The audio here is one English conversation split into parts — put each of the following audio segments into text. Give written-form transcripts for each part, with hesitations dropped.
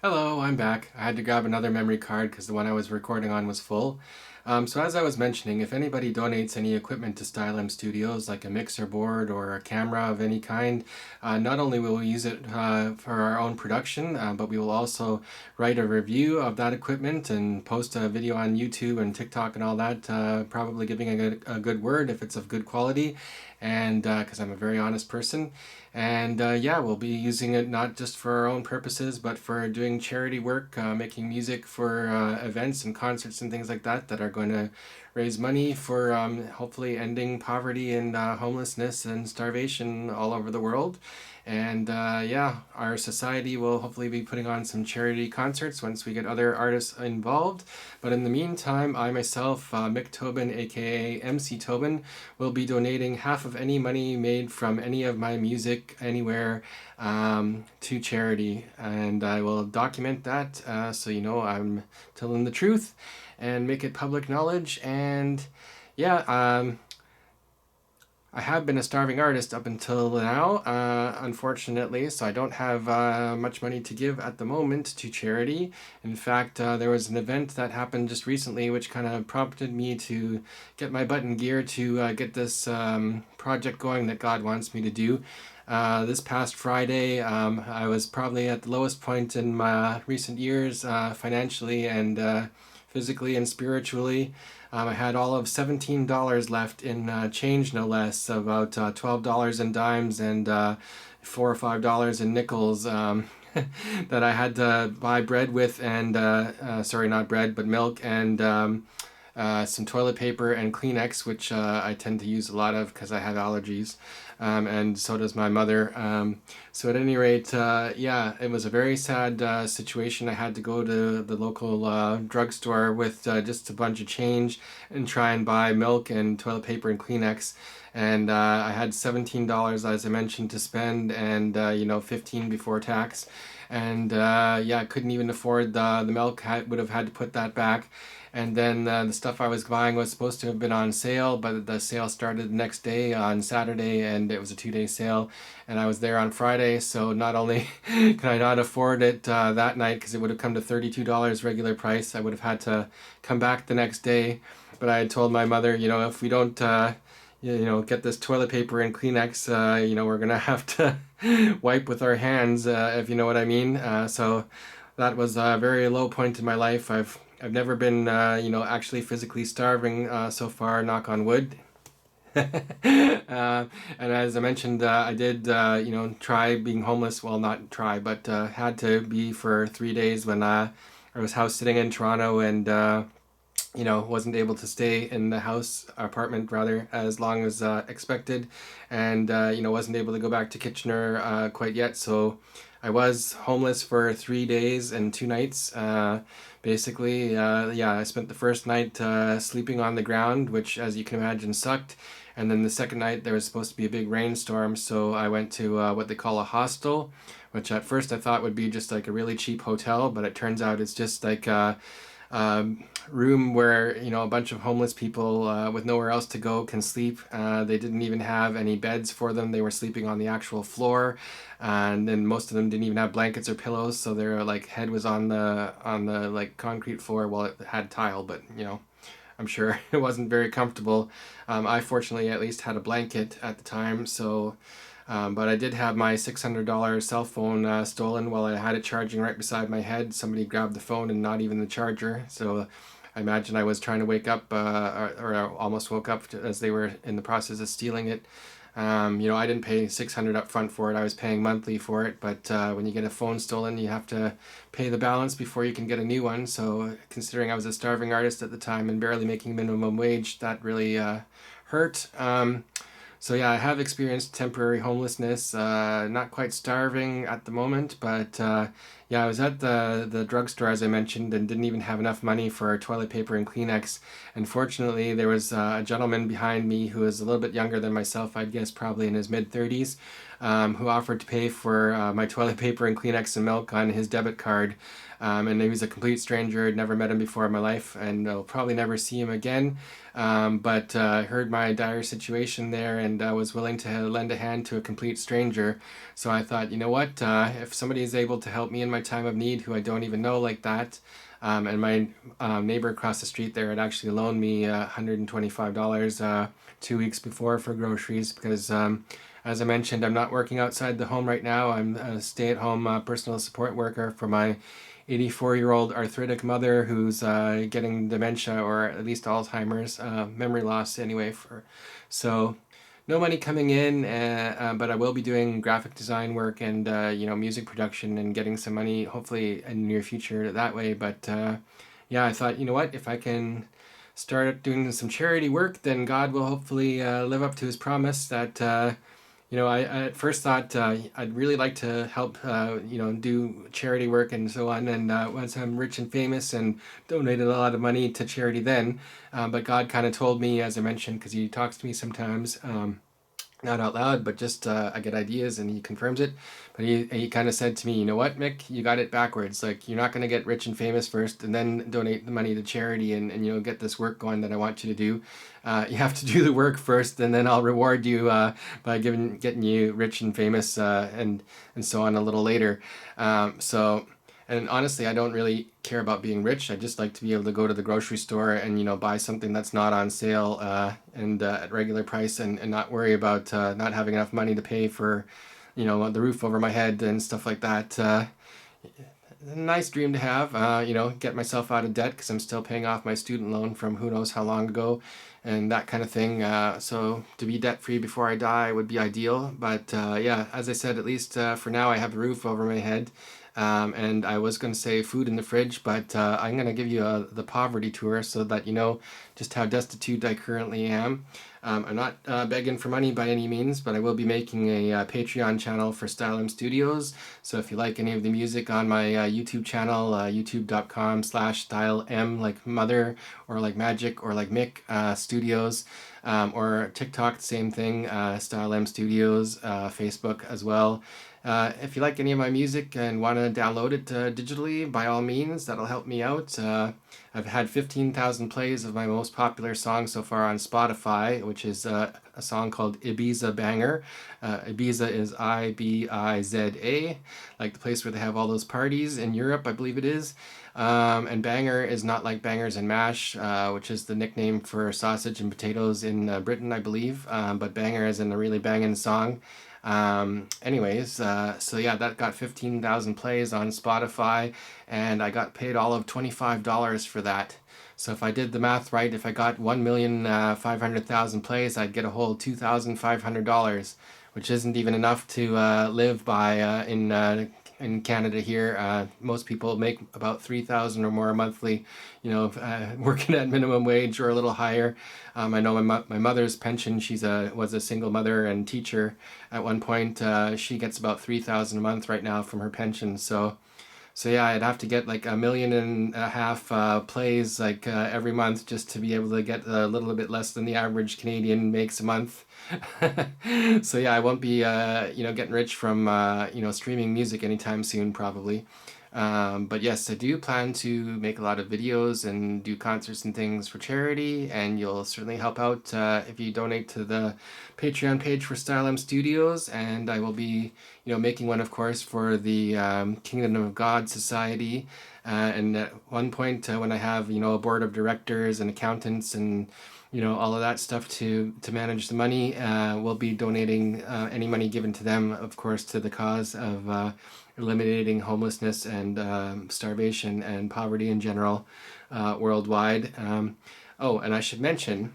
Hello, I'm back. I had to grab another memory card because the one I was recording on was full. So as I was mentioning, if anybody donates any equipment to Style M Studios, like a mixer board or a camera of any kind, not only will we use it for our own production, but we will also write a review of that equipment and post a video on YouTube and TikTok and all that, probably giving a good word if it's of good quality, and because I'm a very honest person. And yeah, we'll be using it not just for our own purposes, but for doing charity work, making music for events and concerts and things like that that are going to raise money for hopefully ending poverty and homelessness and starvation all over the world. And yeah, our society will hopefully be putting on some charity concerts once we get other artists involved. But in the meantime, I myself, Mick Tobyn, aka MC Tobyn, will be donating half of any money made from any of my music anywhere to charity. And I will document that so you know I'm telling the truth and make it public knowledge. And yeah, I have been a starving artist up until now, unfortunately, so I don't have much money to give at the moment to charity. In fact, there was an event that happened just recently which kind of prompted me to get my butt in gear to get this project going that God wants me to do. This past Friday, I was probably at the lowest point in my recent years, financially and physically and spiritually. I had all of $17 left in change, no less, about $12 in dimes and $4 or $5 in nickels that I had to buy bread with, and sorry, not bread, but milk and some toilet paper and Kleenex, which I tend to use a lot of because I have allergies, and so does my mother. So at any rate, yeah, it was a very sad situation. I had to go to the local drugstore with just a bunch of change and try and buy milk and toilet paper and Kleenex. And I had $17, as I mentioned, to spend, and you know, 15 before tax. And yeah, I couldn't even afford the milk. I would have had to put that back. And then the stuff I was buying was supposed to have been on sale, but the sale started the next day on Saturday, and it was a 2-day sale. And I was there on Friday, so not only could I not afford it that night because it would have come to $32 regular price, I would have had to come back the next day. But I had told my mother, you know, if we don't get this toilet paper and Kleenex, you know, we're gonna have to wipe with our hands, if you know what I mean. So that was a very low point in my life. I've never been, you know, actually physically starving so far, knock on wood. And as I mentioned, I did, you know, try being homeless. Well, not try, but had to be for 3 days when I was house sitting in Toronto, and you know, wasn't able to stay in the house, apartment rather, as long as expected, and you know, wasn't able to go back to Kitchener quite yet. So I was homeless for 3 days and 2 nights. Basically, yeah, I spent the first night sleeping on the ground, which, as you can imagine, sucked. And then the second night there was supposed to be a big rainstorm, so I went to what they call a hostel, which at first I thought would be just like a really cheap hotel, but it turns out it's just like room where, you know, a bunch of homeless people with nowhere else to go can sleep. They didn't even have any beds for them. They were sleeping on the actual floor, and then most of them didn't even have blankets or pillows, so their like head was on the like concrete floor. Well, it had tile, but you know, I'm sure it wasn't very comfortable. I fortunately at least had a blanket at the time, so but I did have my $600 cell phone stolen while I had it charging right beside my head. Somebody grabbed the phone and not even the charger. So I imagine I was trying to wake up, or I almost woke up as they were in the process of stealing it. You know, I didn't pay 600 up front for it. I was paying monthly for it. But when you get a phone stolen, you have to pay the balance before you can get a new one. So considering I was a starving artist at the time and barely making minimum wage, that really hurt. So yeah, I have experienced temporary homelessness, not quite starving at the moment, but yeah, I was at the drugstore, as I mentioned, and didn't even have enough money for toilet paper and Kleenex. And fortunately, there was a gentleman behind me who was a little bit younger than myself, I'd guess probably in his mid-30s, who offered to pay for my toilet paper and Kleenex and milk on his debit card. And he was a complete stranger. I'd never met him before in my life, and I'll probably never see him again. But heard my dire situation there, and was willing to lend a hand to a complete stranger. So I thought, you know what? If somebody is able to help me in my time of need, who I don't even know like that, and my neighbor across the street there had actually loaned me $125 2 weeks before for groceries because, as I mentioned, I'm not working outside the home right now. I'm a stay-at-home personal support worker for my 84-year-old arthritic mother who's getting dementia, or at least Alzheimer's, memory loss anyway. So no money coming in, but I will be doing graphic design work and music production and getting some money hopefully in the near future that way. But yeah, I thought, you know what, if I can start doing some charity work, then God will hopefully live up to his promise that I at first thought I'd really like to help, do charity work and so on. And once I'm rich and famous and donated a lot of money to charity then. But God kind of told me, as I mentioned, because he talks to me sometimes, not out loud, but just I get ideas and he confirms it. But he kind of said to me, you know what, Mick, you got it backwards. Like, you're not going to get rich and famous first and then donate the money to charity and get this work going that I want you to do. You have to do the work first, and then I'll reward you by getting you rich and famous and so on a little later. And honestly, I don't really care about being rich. I just like to be able to go to the grocery store and buy something that's not on sale and at regular price, and not worry about not having enough money to pay for the roof over my head and stuff like that. A nice dream to have, get myself out of debt because I'm still paying off my student loan from who knows how long ago, and that kind of thing. So to be debt free before I die would be ideal. But yeah, as I said, at least for now I have a roof over my head. And I was going to say food in the fridge, but I'm going to give you the poverty tour so that you know just how destitute I currently am. I'm not begging for money by any means, but I will be making a Patreon channel for Style M Studios. So if you like any of the music on my YouTube channel, youtube.com/StyleM, like Mother, or like Magic, or like Mick Studios, or TikTok, same thing, Style M Studios, Facebook as well. If you like any of my music and want to download it digitally, by all means, that'll help me out. I've had 15,000 plays of my most popular song so far on Spotify, which is a song called Ibiza Banger. Ibiza is Ibiza, like the place where they have all those parties in Europe, I believe it is. And banger is not like bangers and mash, which is the nickname for sausage and potatoes in Britain, I believe. But banger is in a really banging song. So yeah, that got 15,000 plays on Spotify, and I got paid all of $25 for that. So if I did the math right, if I got 1,500,000 plays, I'd get a whole $2,500, which isn't even enough to live by in Canada here. Most people make about 3,000 or more monthly, working at minimum wage or a little higher. I know my mother's pension, was a single mother and teacher at one point. She gets about 3,000 a month right now from her pension. So yeah, I'd have to get like 1.5 million plays like every month just to be able to get a little bit less than the average Canadian makes a month. So yeah, I won't be getting rich from streaming music anytime soon, probably. But yes, I do plan to make a lot of videos and do concerts and things for charity, and you'll certainly help out if you donate to the Patreon page for Style M Studios. And I will be, making one, of course, for the Kingdom of God Society. And at one point, when I have, a board of directors and accountants and all of that stuff to manage the money, we'll be donating any money given to them, of course, to the cause of eliminating homelessness and starvation and poverty in general worldwide. And I should mention,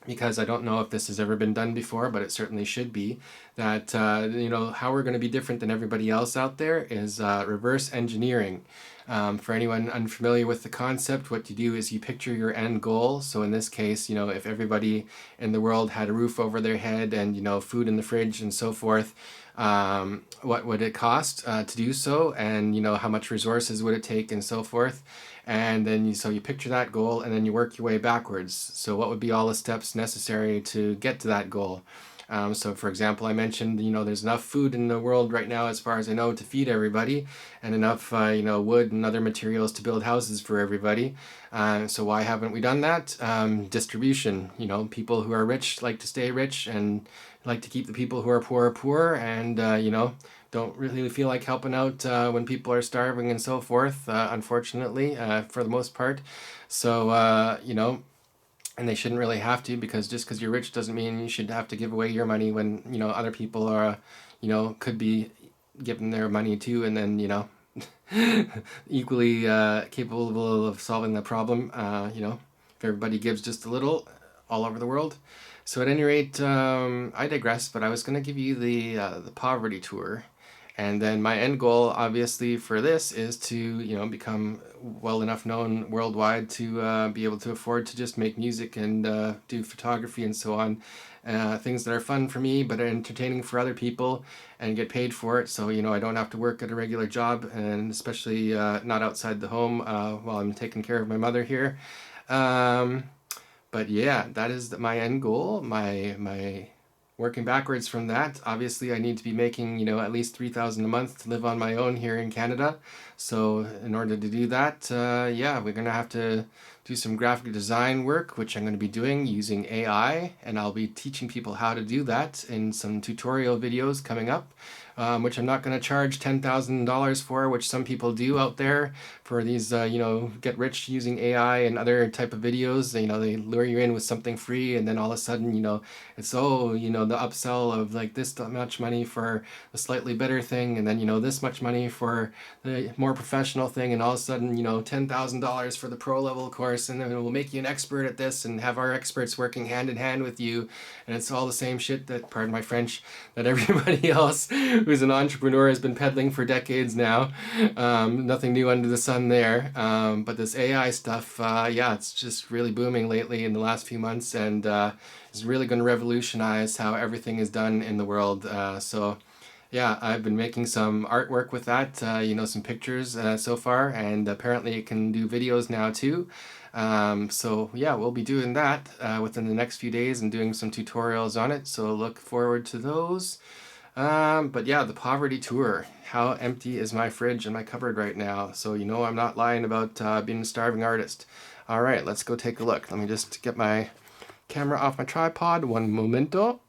because I don't know if this has ever been done before, but it certainly should be, that how we're going to be different than everybody else out there is reverse engineering. For anyone unfamiliar with the concept, what you do is you picture your end goal. So in this case, if everybody in the world had a roof over their head and food in the fridge and so forth, what would it cost to do so, and how much resources would it take and so forth. And then you picture that goal, and then you work your way backwards. So what would be all the steps necessary to get to that goal? So for example, I mentioned, there's enough food in the world right now, as far as I know, to feed everybody, and enough, wood and other materials to build houses for everybody. So why haven't we done that? Distribution. People who are rich like to stay rich and like to keep the people who are poor, and don't really feel like helping out when people are starving and so forth, unfortunately, for the most part. So, and they shouldn't really have to, because just because you're rich doesn't mean you should have to give away your money when, other people are, could be given their money too, and then, equally capable of solving the problem, if everybody gives just a little all over the world. So at any rate, I digress, but I was going to give you the poverty tour. And then my end goal, obviously, for this is to, become well enough known worldwide to be able to afford to just make music and do photography and so on. Things that are fun for me, but are entertaining for other people, and get paid for it. So, I don't have to work at a regular job, and especially not outside the home while I'm taking care of my mother here. But yeah, that is my end goal. My working backwards from that, obviously I need to be making, at least 3,000 a month to live on my own here in Canada. So in order to do that, yeah, we're going to have to do some graphic design work, which I'm going to be doing using AI, and I'll be teaching people how to do that in some tutorial videos coming up. Which I'm not going to charge $10,000 for, which some people do out there for these, get rich using AI and other type of videos. They lure you in with something free, and then all of a sudden, it's, the upsell of like this much money for the slightly better thing, and then, this much money for the more professional thing, and all of a sudden, $10,000 for the pro level course, and then we'll make you an expert at this and have our experts working hand in hand with you. And it's all the same shit that, pardon my French, that everybody else who's an entrepreneur has been peddling for decades now. Nothing new under the sun there. But this AI stuff, yeah, it's just really booming lately in the last few months, and is really going to revolutionize how everything is done in the world. So yeah, I've been making some artwork with that, some pictures so far, and apparently it can do videos now too. So yeah, we'll be doing that within the next few days and doing some tutorials on it. So look forward to those. But yeah, the poverty tour. How empty is my fridge and my cupboard right now? So I'm not lying about being a starving artist. All right, let's go take a look. Let me just get my camera off my tripod. One momento.